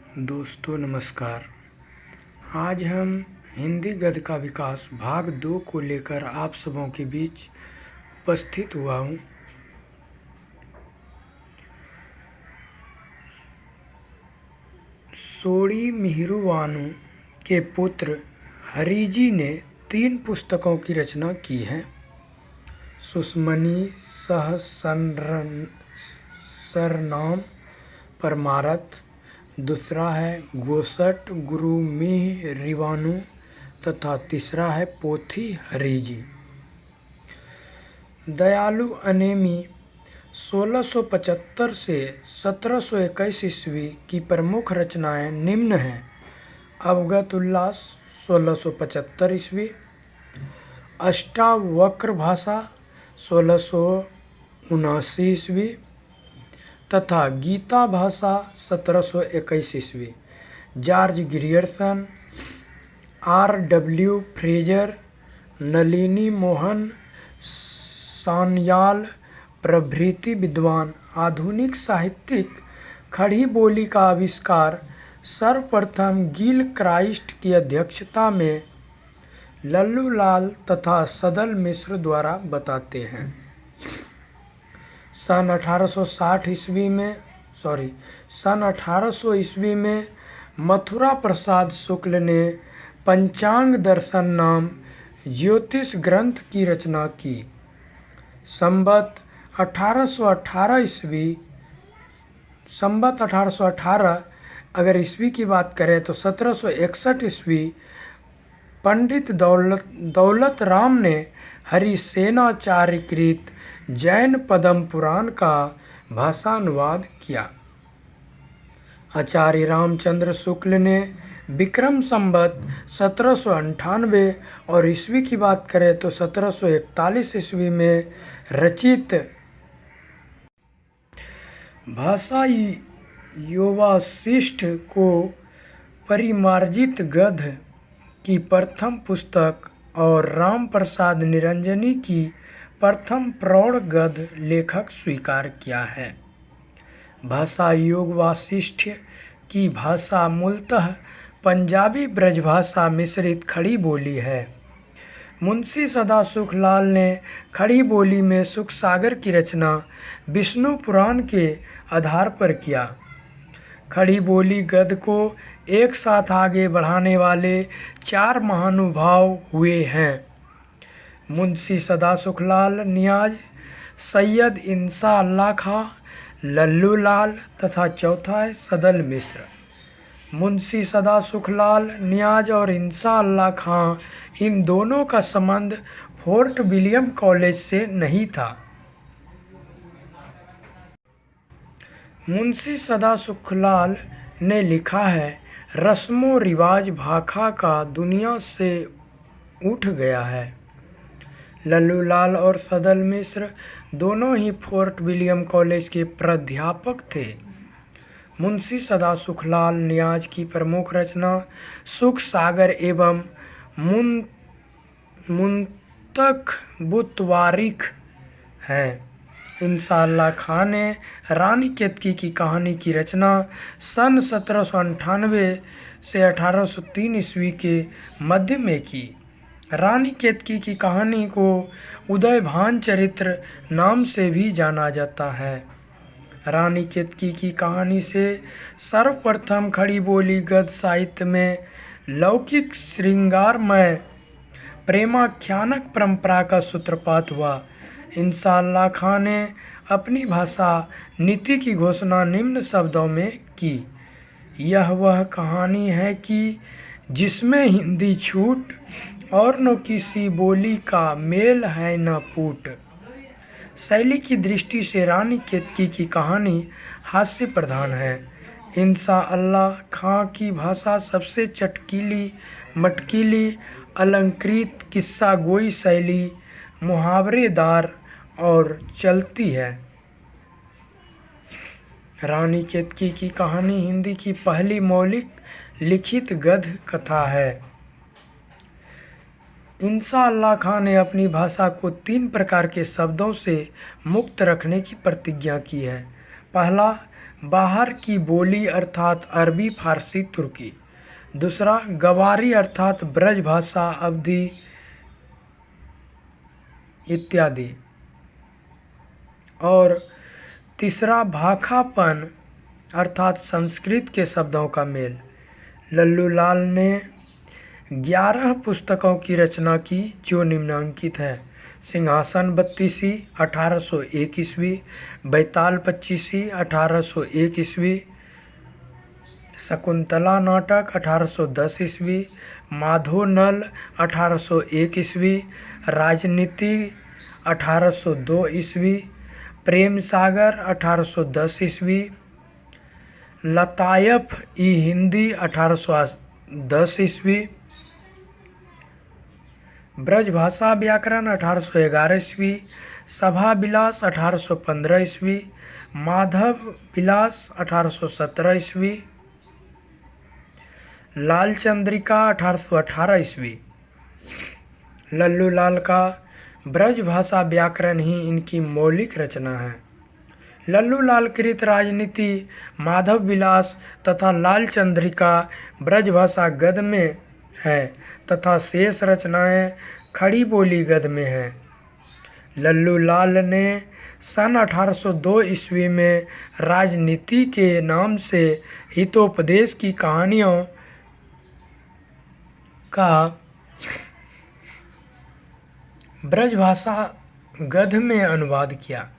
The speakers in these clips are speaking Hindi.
दोस्तों नमस्कार। आज हम हिंदी गद्य का विकास भाग 2 को लेकर आप सबों के बीच उपस्थित हुआ हूँ। सोढ़ी मिहिरुवानु के पुत्र हरिजी ने 3 पुस्तकों की रचना की है। सुस्मनी सहस्रनाम परमारथ, दूसरा है गोसट गुरु मिहिरिवानु तथा तीसरा है पोथी हरिजी। दयालु अनेमी 1675 से 1721 ईस्वी की प्रमुख रचनाएं निम्न हैं। अवगत उल्लास 1675 ईस्वी, अष्टावक्र भाषा 1679 ईस्वी तथा गीता भाषा 1721 ईस्वी। George Grierson, R.W. Fraser, Nalini Mohan Sanyal प्रभृति विद्वान आधुनिक साहित्यिक खड़ी बोली का आविष्कार सर्वप्रथम गिल क्राइस्ट की अध्यक्षता में लल्लूलाल तथा सदल मिश्र द्वारा बताते हैं। सन 1800 ईस्वी में मथुरा प्रसाद शुक्ल ने पंचांग दर्शन नाम ज्योतिष ग्रंथ की रचना की। संवत 1818 अगर ईस्वी की बात करें तो 1761 ईस्वी पंडित दौलत राम ने हरिसेनाचार्यकृत जैन पद्म पुराण का भाषानुवाद किया। आचार्य रामचंद्र शुक्ल ने विक्रम संवत 1798 और ईस्वी की बात करें तो 1741 ईस्वी में रचित भाषा योवासिष्ठ को परिमार्जित गद्य की प्रथम पुस्तक और राम प्रसाद निरंजनी की प्रथम प्रौढ़ गद्य लेखक स्वीकार किया है। भाषा योग वासिष्ठ की भाषा मूलतः पंजाबी ब्रजभाषा मिश्रित खड़ी बोली है। मुंशी सदा सुखलाल ने खड़ी बोली में सुख सागर की रचना विष्णु पुराण के आधार पर किया। खड़ी बोली गद्य को एक साथ आगे बढ़ाने वाले 4 महानुभाव हुए हैं। मुंशी सदा सुखलाल नियाज, सैयद इंसा अल्लाह खां, लल्लूलाल तथा चौथा है सदल मिश्र। मुंशी सदा सुखलाल नियाज और इंसा अल्लाह खां इन दोनों का संबंध फोर्ट विलियम कॉलेज से नहीं था। मुंशी सदा सुखलाल ने लिखा है, रस्मो रिवाज भाखा का दुनिया से उठ गया है। लल्लूलाल और सदल मिश्र दोनों ही फोर्ट विलियम कॉलेज के प्राध्यापक थे। मुंशी सदा सुखलाल नियाज की प्रमुख रचना सुख सागर एवं मुंतखबुतवारिख है। इंसा अल्लाह खां ने रानी केतकी की कहानी की रचना सन 1798 से 1803 ईस्वी के मध्य में की। रानी केतकी की कहानी को उदयभान चरित्र नाम से भी जाना जाता है। रानी केतकी की कहानी से सर्वप्रथम खड़ी बोली गद्य साहित्य में लौकिक श्रृंगारमय प्रेमाख्यानक परंपरा का सूत्रपात हुआ। इंसा अल्लाह खां ने अपनी भाषा नीति की घोषणा निम्न शब्दों में की, यह वह कहानी है कि जिसमें हिंदी छूट और न किसी बोली का मेल है न पूट। शैली की दृष्टि से रानी केतकी की कहानी हास्य प्रधान है। इंसा अल्लाह खां की भाषा सबसे चटकीली मटकीली अलंकृत किस्सा गोई शैली मुहावरेदार और चलती है। रानी केतकी की कहानी हिंदी की पहली मौलिक लिखित गद्य कथा है। इंसा अल्लाह खां ने अपनी भाषा को 3 प्रकार के शब्दों से मुक्त रखने की प्रतिज्ञा की है। पहला बाहर की बोली अर्थात अरबी, फारसी, तुर्की। दूसरा गवारी अर्थात ब्रज भाषा, अवधी इत्यादि। और तीसरा भाखापन अर्थात संस्कृत के शब्दों का मेल। लल्लू लाल ने 11 पुस्तकों की रचना की जो निम्नांकित है: सिंहासन बत्तीसी 1801 ईस्वी, बैताल पच्चीसी 1801 ईस्वी, शकुंतला नाटक 1810 ईस्वी, माधो नल 1801 ईस्वी, राजनीति 1802 ईस्वी, प्रेम सागर 1810 ईस्वी, लतायफ ई हिंदी 1810 ईस्वी, ब्रज भाषा व्याकरण 1811 ईस्वी, सभा विलास 1815 ईस्वी, माधव विलास 1817 ईस्वी, लाल चंद्रिका 1818 ईस्वी। लल्लू लाल का ब्रज भाषा व्याकरण ही इनकी मौलिक रचना है। लल्लू लाल कृत राजनीति, माधव विलास तथा लाल चंद्रिका ब्रज भाषा गद्य में है तथा शेष रचनाएं खड़ी बोली गद्य में हैं। लल्लू लाल ने सन 1802 ईस्वी में राजनीति के नाम से हितोपदेश की कहानियों का ब्रजभाषा गद्य में अनुवाद किया।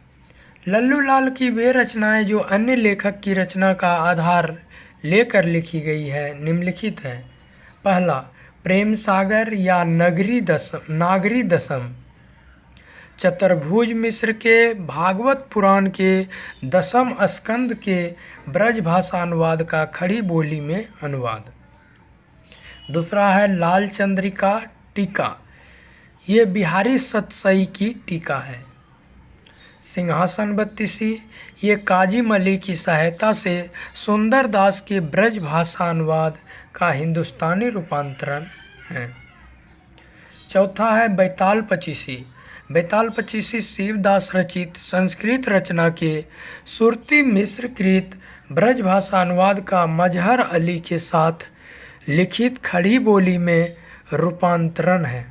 लल्लू लाल की वे रचनाएं जो अन्य लेखक की रचना का आधार लेकर लिखी गई है निम्नलिखित है। पहला, प्रेम सागर या नागरी दशम, चतुर्भुज मिश्र के भागवत पुराण के 10वें स्कंद के ब्रज भाषा अनुवाद का खड़ी बोली में अनुवाद। दूसरा है लाल चंद्रिका टीका, ये बिहारी सतसई की टीका है। सिंहासन बत्तीसी, ये काजी मली की सहायता से सुंदर दास के ब्रज भाषा अनुवाद का हिंदुस्तानी रूपांतरण है। चौथा है बैताल पचीसी। बैताल पचीसी शिवदास रचित संस्कृत रचना के सुरती मिश्र कृत ब्रज भाषा अनुवाद का मजहर अली के साथ लिखित खड़ी बोली में रूपांतरण है।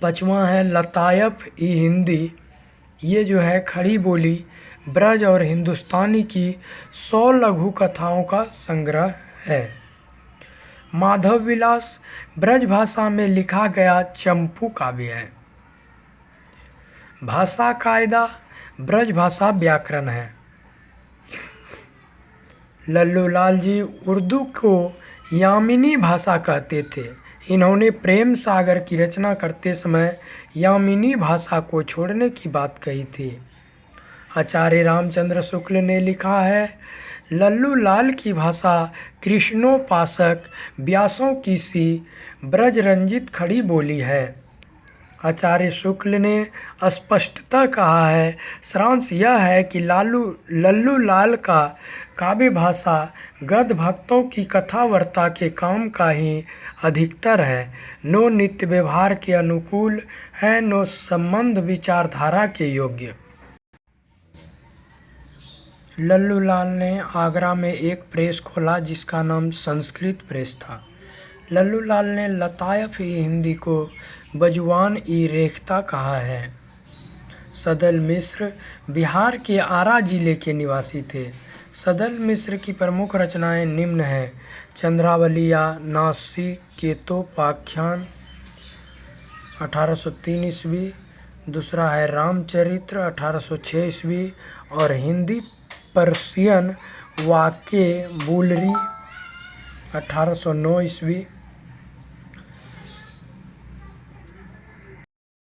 पांचवा है लतायफ ई हिंदी, ये जो है खड़ी बोली ब्रज और हिंदुस्तानी की 100 लघु कथाओं का संग्रह है। माधव विलास ब्रज भाषा में लिखा गया चंपू काव्य है। भाषा कायदा ब्रज भाषा व्याकरण है। लल्लू लाल जी उर्दू को यामिनी भाषा कहते थे। इन्होंने प्रेम सागर की रचना करते समय यामिनी भाषा को छोड़ने की बात कही थी। आचार्य रामचंद्र शुक्ल ने लिखा है, लल्लू लाल की भाषा कृष्णोपासक व्यासों की सी ब्रज रंजित खड़ी बोली है। आचार्य शुक्ल ने स्पष्टतः कहा है, सारांश यह है कि लल्लू लाल का काव्य भाषा गद्य भक्तों की कथा वार्ता के काम का ही अधिकतर है, नो नित्य व्यवहार के अनुकूल है, नो संबंध विचारधारा के योग्य। लल्लू लाल ने आगरा में एक प्रेस खोला जिसका नाम संस्कृत प्रेस था। लल्लू लाल ने लतायफ ई हिंदी को बजुआन ई रेख्ता कहा है। सदल मिश्र बिहार के आरा जिले के निवासी थे। सदल मिश्र की प्रमुख रचनाएं निम्न हैं: चंद्रावली या नासिकेतोपाख्यान 1803 ईस्वी, दूसरा है रामचरित्र 1806 ईस्वी और हिंदी पर्शियन वाक्य बुलरी 1809 ईस्वी।